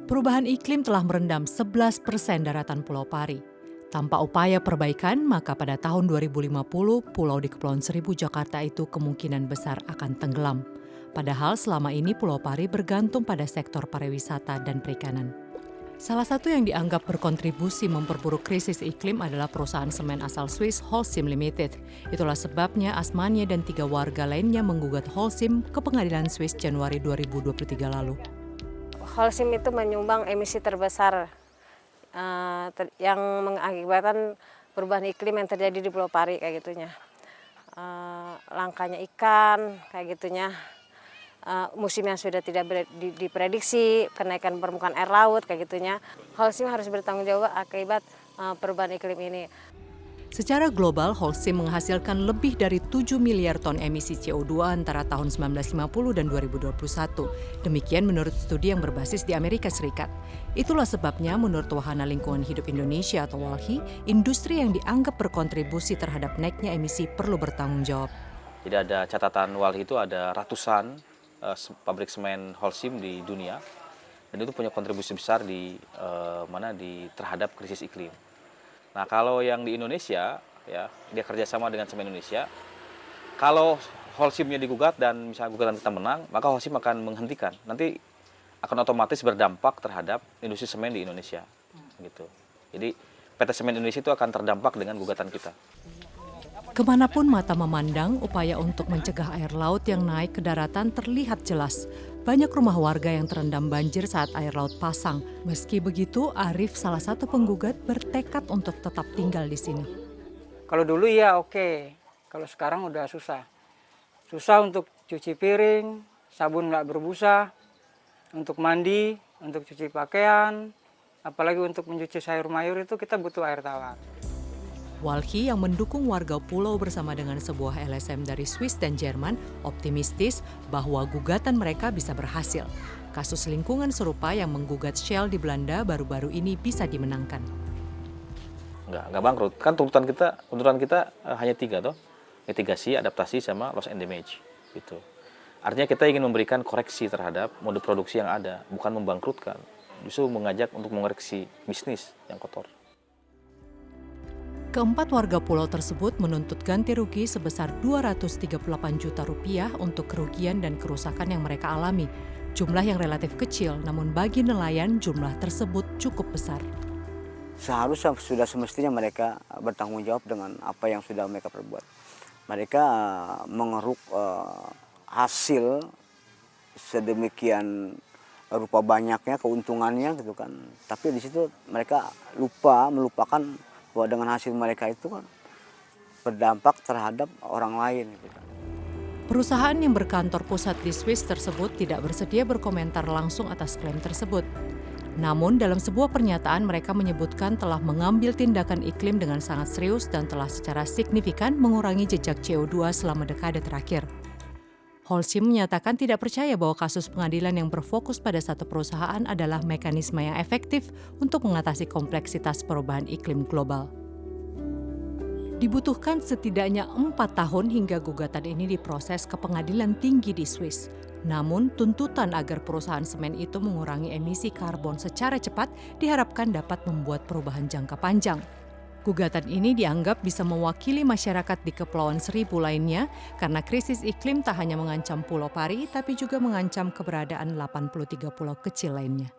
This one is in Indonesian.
Perubahan iklim telah merendam 11% daratan Pulau Pari. Tanpa upaya perbaikan, maka pada tahun 2050, pulau di Kepulauan Seribu Jakarta itu kemungkinan besar akan tenggelam. Padahal selama ini Pulau Pari bergantung pada sektor pariwisata dan perikanan. Salah satu yang dianggap berkontribusi memperburuk krisis iklim adalah perusahaan semen asal Swiss Holcim Limited. Itulah sebabnya Asmania dan 3 warga lainnya menggugat Holcim ke pengadilan Swiss Januari 2023 lalu. Holcim itu menyumbang emisi terbesar yang mengakibatkan perubahan iklim yang terjadi di Pulau Pari kayak gitunya. Langkanya ikan kayak gitunya. Musim yang sudah tidak diprediksi, kenaikan permukaan air laut kayak gitunya. Holcim harus bertanggung jawab akibat perubahan iklim ini. Secara global, Holcim menghasilkan lebih dari 7 miliar ton emisi CO2 antara tahun 1950 dan 2021. Demikian menurut studi yang berbasis di Amerika Serikat. Itulah sebabnya menurut Wahana Lingkungan Hidup Indonesia atau WALHI, industri yang dianggap berkontribusi terhadap naiknya emisi perlu bertanggung jawab. Jadi ada catatan WALHI itu ada ratusan pabrik semen Holcim di dunia, dan itu punya kontribusi besar terhadap krisis iklim. Nah, kalau yang di Indonesia, ya dia kerjasama dengan Semen Indonesia. Kalau Holcimnya digugat dan misalnya gugatan kita menang, maka Holcim akan menghentikan. Nanti akan otomatis berdampak terhadap industri semen di Indonesia, gitu. Jadi PT Semen Indonesia itu akan terdampak dengan gugatan kita. Kemanapun mata memandang, upaya untuk mencegah air laut yang naik ke daratan terlihat jelas. Banyak rumah warga yang terendam banjir saat air laut pasang. Meski begitu, Arif, salah satu penggugat, bertekad untuk tetap tinggal di sini. Kalau dulu ya oke, kalau sekarang udah susah. Susah untuk cuci piring, sabun nggak berbusa, untuk mandi, untuk cuci pakaian, apalagi untuk mencuci sayur mayur itu kita butuh air tawar. WALHI yang mendukung warga pulau bersama dengan sebuah LSM dari Swiss dan Jerman optimistis bahwa gugatan mereka bisa berhasil. Kasus lingkungan serupa yang menggugat Shell di Belanda baru-baru ini bisa dimenangkan. Nggak bangkrut. Kan tuntutan kita hanya 3 toh. Mitigasi, adaptasi, sama loss and damage. Gitu. Artinya kita ingin memberikan koreksi terhadap mode produksi yang ada, bukan membangkrutkan. Justru mengajak untuk mengoreksi bisnis yang kotor. Keempat warga pulau tersebut menuntut ganti rugi sebesar 238 juta rupiah untuk kerugian dan kerusakan yang mereka alami. Jumlah yang relatif kecil, namun bagi nelayan jumlah tersebut cukup besar. Seharusnya sudah semestinya mereka bertanggung jawab dengan apa yang sudah mereka perbuat. Mereka mengeruk hasil sedemikian rupa banyaknya keuntungannya gitu kan. Tapi di situ mereka melupakan bahwa dengan hasil mereka itu kan berdampak terhadap orang lain. Perusahaan yang berkantor pusat di Swiss tersebut tidak bersedia berkomentar langsung atas klaim tersebut. Namun dalam sebuah pernyataan mereka menyebutkan telah mengambil tindakan iklim dengan sangat serius dan telah secara signifikan mengurangi jejak CO2 selama dekade terakhir. Holcim menyatakan tidak percaya bahwa kasus pengadilan yang berfokus pada satu perusahaan adalah mekanisme yang efektif untuk mengatasi kompleksitas perubahan iklim global. Dibutuhkan setidaknya 4 tahun hingga gugatan ini diproses ke pengadilan tinggi di Swiss. Namun, tuntutan agar perusahaan semen itu mengurangi emisi karbon secara cepat diharapkan dapat membuat perubahan jangka panjang. Gugatan ini dianggap bisa mewakili masyarakat di Kepulauan Seribu lainnya karena krisis iklim tak hanya mengancam Pulau Pari tapi juga mengancam keberadaan 83 pulau kecil lainnya.